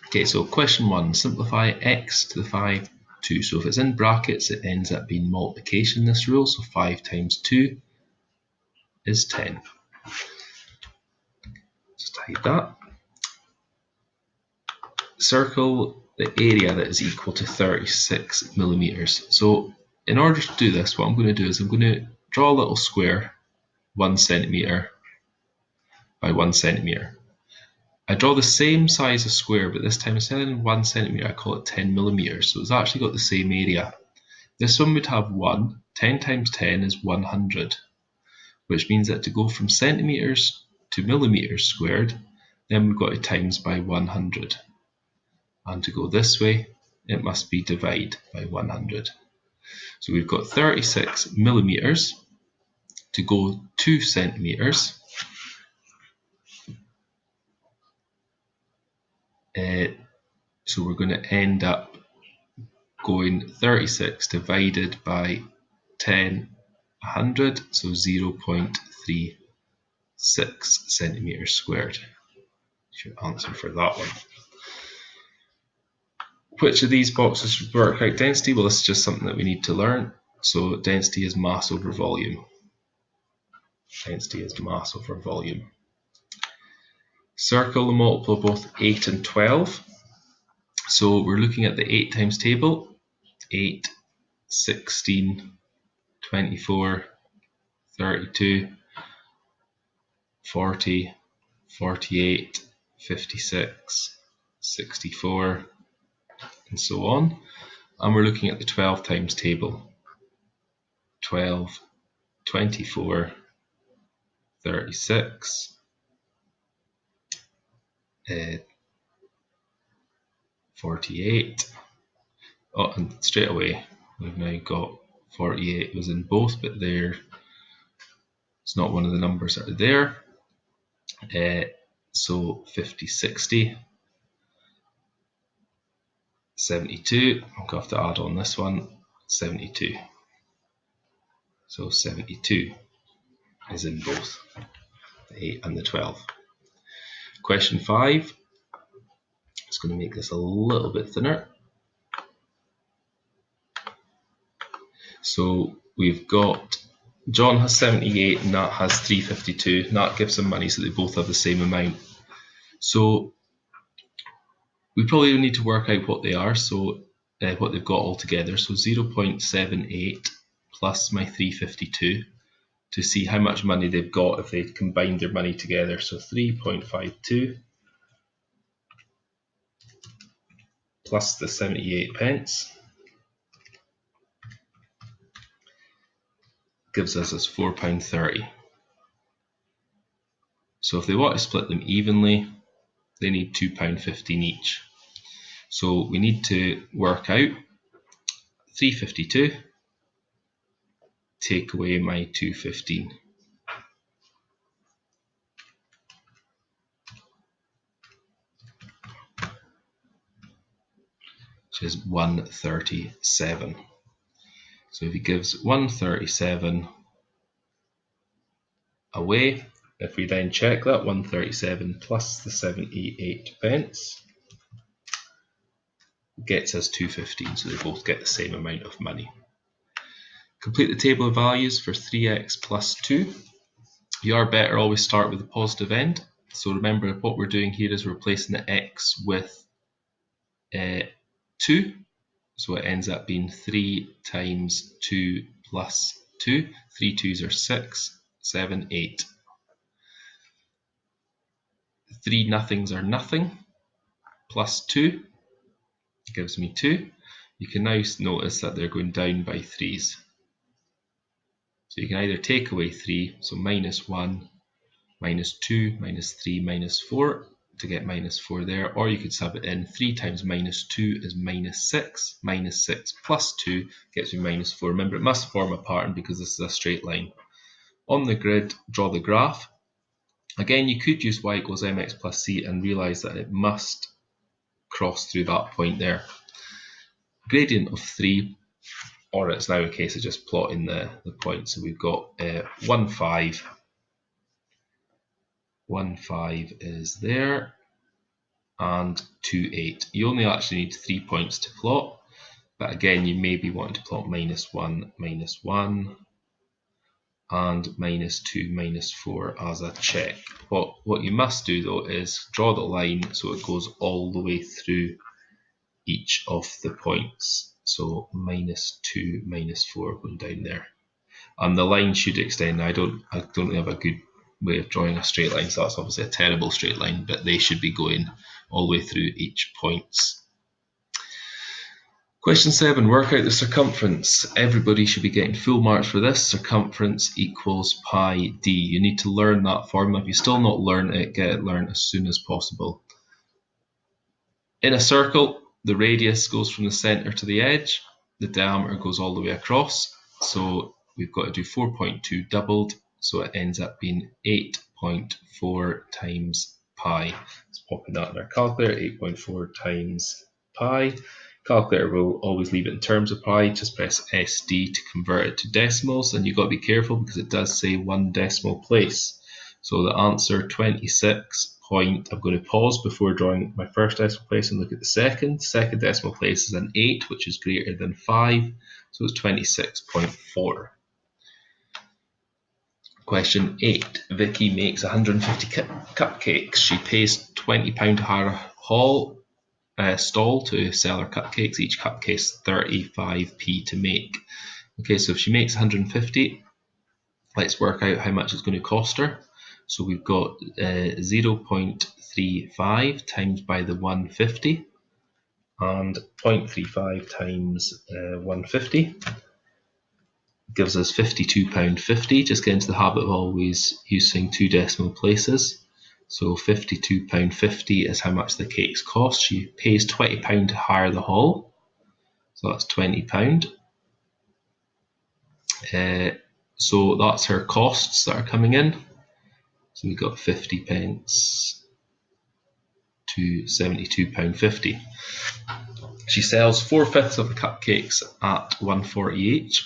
Okay, so question 1, simplify x to the 5, 2. So if it's in brackets, it ends up being multiplication, this rule. So 5 times 2 is 10. Just hide that. Circle the area that is equal to 36 millimeters. So in order to do this, what I'm going to do is I'm going to draw a little square 1 centimeter by 1 centimeter. I draw the same size of square, but this time instead of 1 centimeter, I call it 10 millimeters. So it's actually got the same area. This one would have 1. 10 times 10 is 100, which means that to go from centimeters to millimeters squared, then we've got to times by 100. And to go this way, it must be divide by 100. So we've got 36 millimeters to go 2 centimeters. So we're going to end up going 36 divided by 10, 100, so 0.36 centimeters squared. That's your answer for that one. Which of these boxes should work out density? Well, this is just something that we need to learn. So density is mass over volume. Density is mass over volume. Circle the multiple of both 8 and 12. So we're looking at the 8 times table. 8, 16, 24, 32, 40, 48, 56, 64, and so on. And we're looking at the 12 times table. 12, 24, 36, 48. Oh, and straight away we've now got 48 was in both, but there it's not one of the numbers that are there. So 50, 60, 72. I'm going to have to add on this one, 72. So 72 is in both the 8 and the 12. Question 5. It's going to make this a little bit thinner. So we've got John has 78 and Nat has 352. Nat gives him money, so they both have the same amount. So we probably need to work out what they are, so what they've got all together. So 0.78 plus my 352 to see how much money they've got if they combined their money together. So 3.52 plus the 78 pence gives us this £4.30. So if they want to split them evenly, they need £2.15 each. So we need to work out 352 take away my 2.15. Which is 137. So if he gives 137 away, if we then check that, 137 plus the 78 pence gets us 2.15, so they both get the same amount of money. Complete the table of values for 3x plus 2. You are better always start with the positive end. So remember, what we're doing here is we're replacing the x with 2. So it ends up being 3 times 2 plus 2. 3 2s are 6, 7, 8. 3 nothings are nothing, plus 2 gives me 2. You can now notice that they're going down by 3s. So you can either take away 3, so minus 1, minus 2, minus 3, minus 4 to get minus 4 there, or you could sub it in. 3 times minus 2 is minus 6. Minus 6 plus 2 gets me minus 4. Remember, it must form a pattern because this is a straight line. On the grid, draw the graph. Again, you could use y equals mx plus c and realise that it must cross through that point there. Gradient of 3, or it's now a case of just plotting the point. So we've got 1, 5. 1, 5 is there, and 2, 8. You only actually need 3 points to plot, but again you may be wanting to plot -1, -1, and -2, -4 as a check. What you must do though is draw the line so it goes all the way through each of the points. So -2, -4 going down there. And the line should extend. I don't really have a good way of drawing a straight line, so that's obviously a terrible straight line, but they should be going all the way through each points. Question 7, work out the circumference. Everybody should be getting full marks for this. Circumference equals pi d. You need to learn that formula. If you still not learned it, get it learned as soon as possible. In a circle, the radius goes from the center to the edge. The diameter goes all the way across. So we've got to do 4.2 doubled. So it ends up being 8.4 times pi. Let's pop in that in our calculator, 8.4 times pi. Calculator will always leave it in terms of pi. Just press SD to convert it to decimals, and you've got to be careful because it does say 1 decimal place. So the answer 26 point, I'm going to pause before drawing my first decimal place and look at the second. Second decimal place is an 8, which is greater than 5, so it's 26.4. Question 8. Vicky makes 150 cupcakes. She pays £20 to hire a stall to sell her cupcakes. Each cupcake is 35p to make. Okay, so if she makes 150, let's work out how much it's going to cost her. So we've got 0.35 times by the 150, and 0.35 times 150 gives us £52.50. Just get into the habit of always using 2 decimal places. So £52.50 is how much the cakes cost. She pays £20 to hire the hall, so that's £20. So that's her costs that are coming in. So we've got 50 pence to £72.50. She sells 4/5 of the cupcakes at 140 each.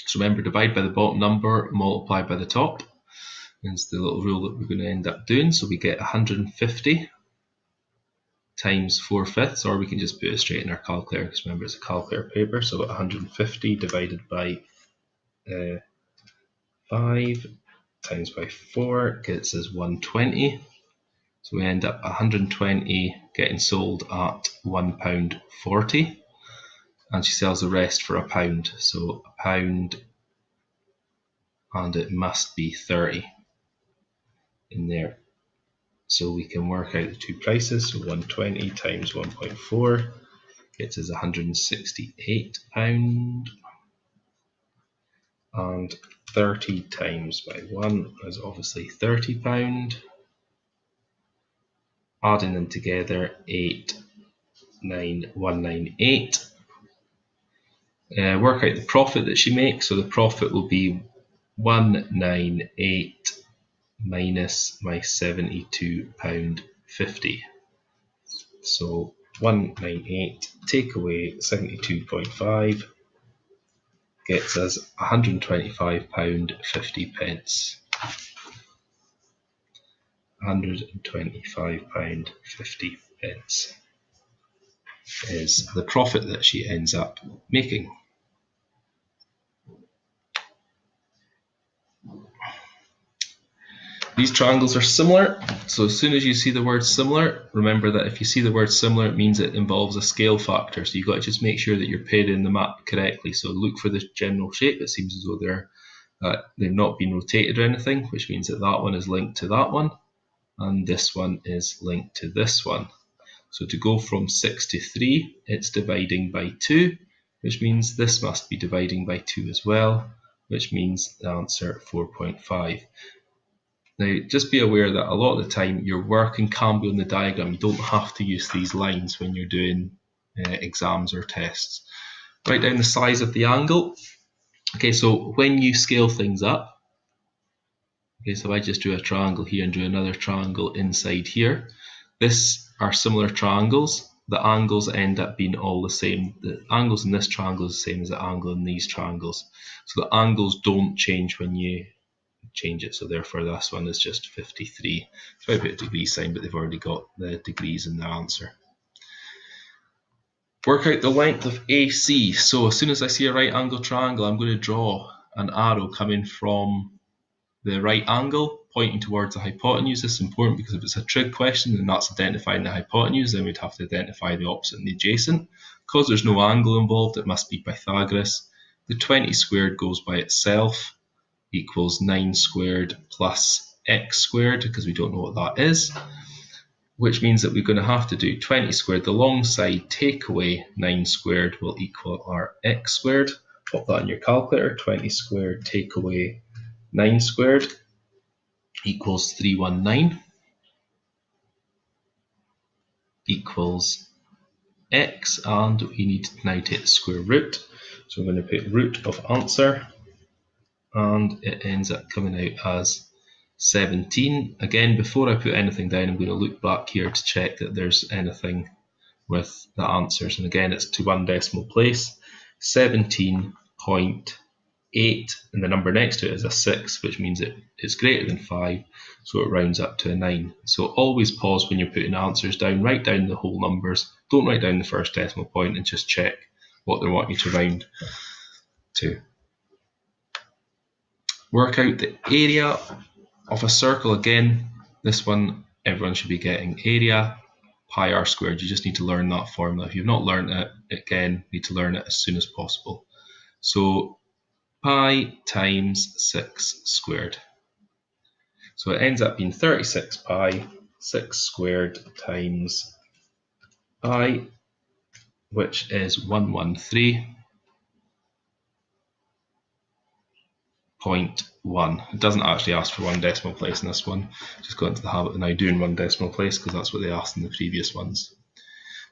So remember, divide by the bottom number, multiply by the top. Is the little rule that we're going to end up doing. So we get 150 times 4/5, or we can just put it straight in our calculator because remember it's a calculator paper. So 150 divided by 5 times by 4 gets us 120. So we end up 120 getting sold at £1.40, and she sells the rest for £1. So £1, and it must be 30 in there. So we can work out the two prices. So 120 times 1.4 gets us £168, and 30 times by 1 is obviously £30. Adding them together, 89198. Work out the profit that she makes. So the profit will be 198 minus my £72.50. So 198 take away 72.5 gets us £125.50. £125.50 is the profit that she ends up making. These triangles are similar, so as soon as you see the word similar, remember that if you see the word similar, it means it involves a scale factor. So you've got to just make sure that you're paired in the map correctly. So look for the general shape. It seems as though they've not been rotated or anything, which means that that one is linked to that one, and this one is linked to this one. So to go from 6 to 3, it's dividing by 2, which means this must be dividing by 2 as well, which means the answer 4.5. Now, just be aware that a lot of the time your working can be on the diagram. You don't have to use these lines when you're doing exams or tests. Write down the size of the angle. Okay, so when you scale things up, okay, so if I just do a triangle here and do another triangle inside here, this are similar triangles. The angles end up being all the same. The angles in this triangle is the same as the angle in these triangles. So the angles don't change when you change it. So therefore this one is just 53. So I put a degree sign, but they've already got the degrees in their answer. Work out the length of AC. So as soon as I see a right angle triangle, I'm going to draw an arrow coming from the right angle pointing towards the hypotenuse. This is important because if it's a trig question, then that's identifying the hypotenuse, then we'd have to identify the opposite and the adjacent. Because there's no angle involved, it must be Pythagoras. The 20 squared goes by itself, equals 9 squared plus x squared, because we don't know what that is, which means that we're going to have to do 20 squared. The long side take away 9 squared will equal our x squared. Pop that in your calculator. 20 squared take away 9 squared equals 319 equals x, and we need to now take the square root. So we're going to put root of answer, and it ends up coming out as 17. Again, before I put anything down, I'm going to look back here to check that there's anything with the answers. And again, it's to one decimal place. 17.8, and the number next to it is a 6, which means it's greater than 5, so it rounds up to a 9. So always pause when you're putting answers down, write down the whole numbers, don't write down the first decimal point, and just check what they want you to round to. Work out the area of a circle. Again, this one everyone should be getting. Area pi r squared. You just need to learn that formula. If you've not learned it, again, you need to learn it as soon as possible. So pi times 6 squared. So it ends up being 36 pi 6 squared times pi, which is 113.1. It doesn't actually ask for one decimal place in this one. Just got into the habit of now doing one decimal place because that's what they asked in the previous ones.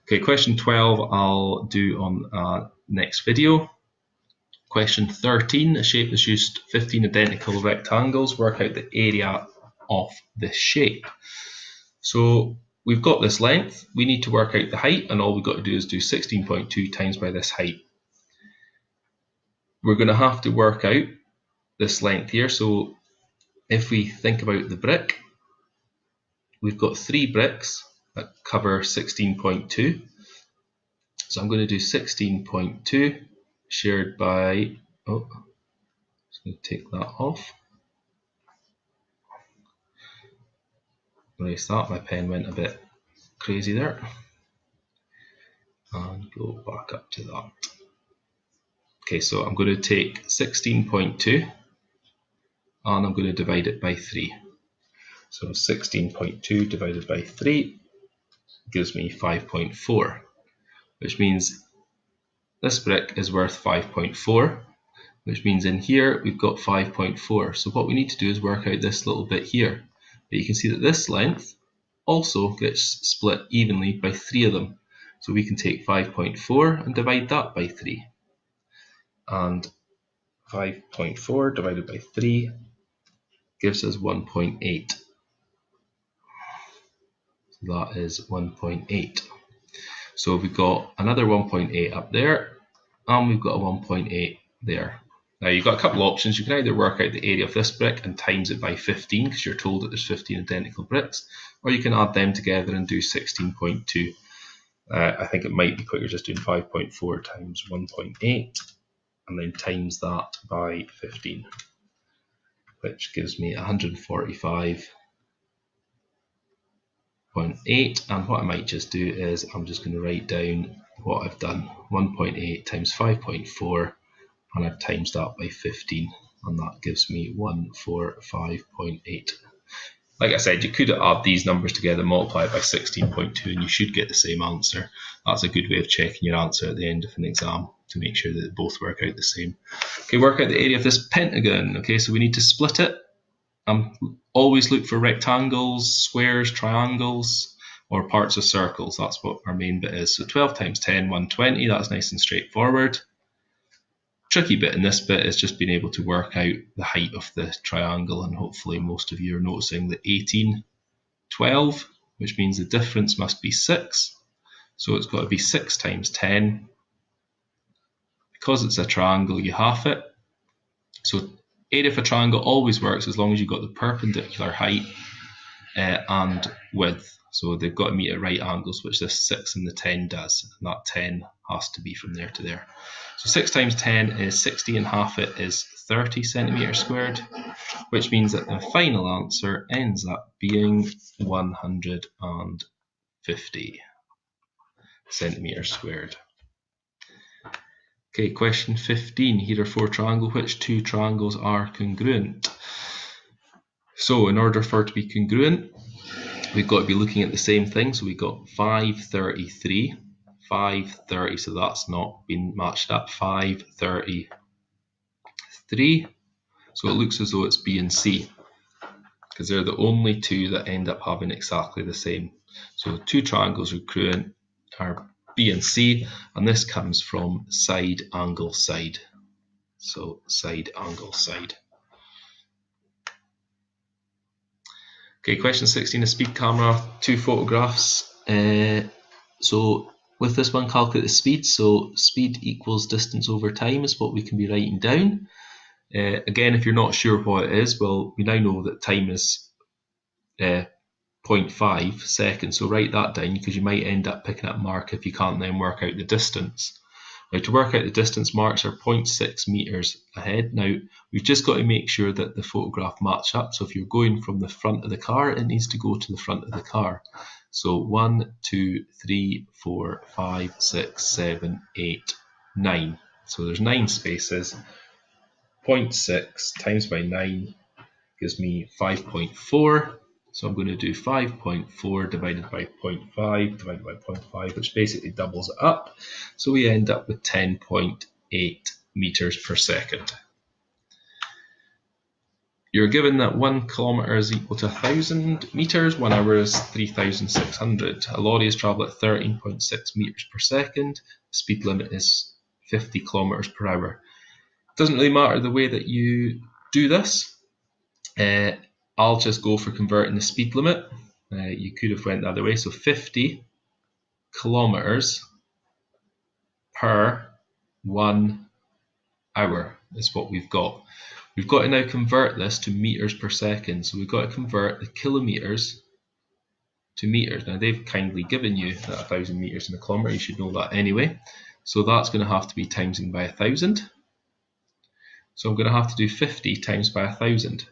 Okay, question 12 I'll do on next video. Question 13, a shape is used 15 identical rectangles. Work out the area of the shape. So we've got this length. We need to work out the height, and all we've got to do is do 16.2 times by this height. We're going to have to work out this length here. So if we think about the brick, we've got 3 bricks that cover 16.2. So I'm going to do 16.2 shared by, oh, I'm just going to take that off. Erase that, my pen went a bit crazy there. And go back up to that. Okay, so I'm going to take 16.2 and I'm going to divide it by 3. So 16.2 divided by 3 gives me 5.4, which means this brick is worth 5.4, which means in here we've got 5.4. So what we need to do is work out this little bit here. But you can see that this length also gets split evenly by 3 of them. So we can take 5.4 and divide that by 3. And 5.4 divided by 3 gives us 1.8. So that is 1.8. So we've got another 1.8 up there, and we've got a 1.8 there. Now you've got a couple of options. You can either work out the area of this brick and times it by 15 because you're told that there's 15 identical bricks, or you can add them together and do 16.2. I think it might be quicker just doing 5.4 times 1.8 and then times that by 15, which gives me 145.8. And what I might just do is I'm just going to write down what I've done. 1.8 times 5.4, and I've times that by 15, and that gives me 145.8. Like I said, you could add these numbers together, multiply it by 16.2, and you should get the same answer. That's a good way of checking your answer at the end of an exam to make sure that they both work out the same. Okay, work out the area of this pentagon. Okay, so we need to split it. Always look for rectangles, squares, triangles, or parts of circles. That's what our main bit is. So 12 times 10, 120. That's nice and straightforward. Tricky bit in this bit is just being able to work out the height of the triangle, and hopefully most of you are noticing the 18, 12, which means the difference must be 6. So it's got to be 6 times 10. Because it's a triangle, you half it. So area of a triangle always works as long as you've got the perpendicular height and width. So they've got to meet at right angles, which this 6 and the 10 does. And that 10 has to be from there to there. So 6 times 10 is 60 and half it is 30 centimetres squared, which means that the final answer ends up being 150 centimetres squared. Okay, question 15. Here are 4 triangles. Which 2 triangles are congruent? So in order for it to be congruent, we've got to be looking at the same thing. So we've got 533, 530, so that's not been matched up, 533. So it looks as though it's B and C, because they're the only 2 that end up having exactly the same. So 2 triangles are congruent are B and C, and this comes from side, angle, side. So side, angle, side. Okay, question 16, a speed camera, 2 photographs. So with this one, calculate the speed. So speed equals distance over time is what we can be writing down. Again, if you're not sure what it is, well, we now know that time is 0.5 seconds. So write that down, because you might end up picking up a mark if you can't then work out the distance. Now, to work out the distance, marks are 0.6 meters ahead. Now, we've just got to make sure that the photograph match up. So if you're going from the front of the car, it needs to go to the front of the car. So 1, 2, 3, 4, 5, 6, 7, 8, 9. So there's 9 spaces. 0.6 times by 9 gives me 5.4. So I'm going to do 5.4 divided by 0.5 divided by 0.5, which basically doubles it up. So we end up with 10.8 meters per second. You're given that 1 kilometer is equal to 1,000 meters, 1 hour is 3,600. A lorry is traveling at 13.6 meters per second. The speed limit is 50 kilometers per hour. It doesn't really matter the way that you do this. I'll just go for converting the speed limit. You could have went the other way, so 50 kilometers per 1 hour is what we've got. We've got to now convert this to meters per second. So we've got to convert the kilometers to meters. Now they've kindly given you that 1,000 meters in a kilometer. You should know that anyway. So that's going to have to be timesing by 1,000. So I'm going to have to do 50 times by 1,000.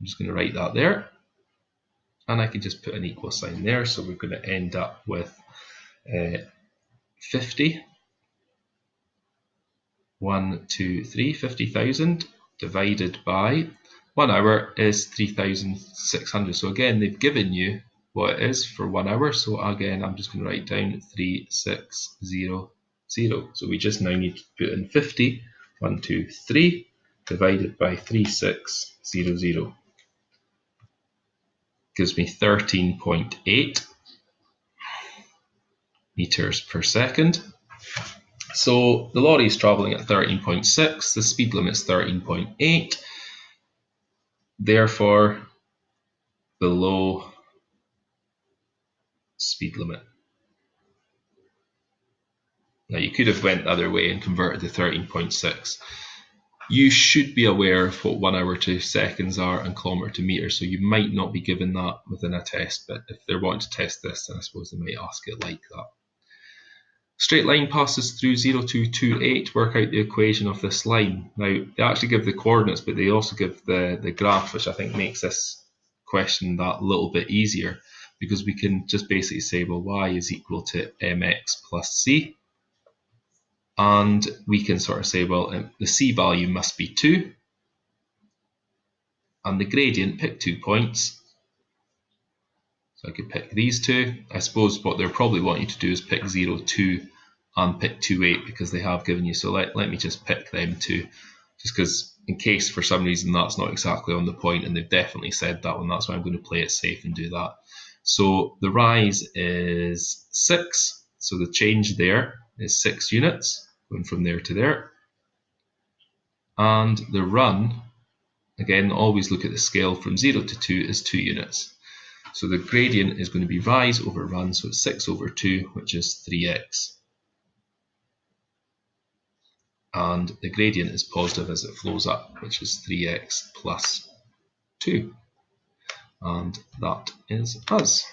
I'm just going to write that there. And I can just put an equal sign there. So we're going to end up with 50. 1, 2, 3, 50,000 divided by 1 hour is 3,600. So again, they've given you what it is for 1 hour. So again, I'm just going to write down 3,600. So we just now need to put in 50, 1, 2, 3 divided by 3,600. Gives me 13.8 meters per second. So the lorry is travelling at 13.6, the speed limit is 13.8, therefore below speed limit. Now you could have went the other way and converted to 13.6. You should be aware of what 1 hour to seconds are and kilometre to metre, so you might not be given that within a test, but if they're wanting to test this, then I suppose they might ask it like that. Straight line passes through 0, 2, 2, 8. Work out the equation of this line. Now, they actually give the coordinates, but they also give the graph, which I think makes this question that little bit easier, because we can just basically say, well, y is equal to mx plus c. And we can sort of say, well, the c value must be 2. And the gradient, pick 2 points. So I could pick these 2. I suppose what they're probably wanting you to do is pick 0, 2 and pick 2, 8, because they have given you. So let me just pick them 2, just because in case for some reason that's not exactly on the point, and they've definitely said that one, that's why I'm going to play it safe and do that. So the rise is 6, so the change there is 6 units, going from there to there. And the run, again, always look at the scale from 0 to 2, is 2 units. So the gradient is going to be rise over run, so it's 6 over 2, which is 3x. and the gradient is positive as it flows up, which is 3x plus 2. And that is us.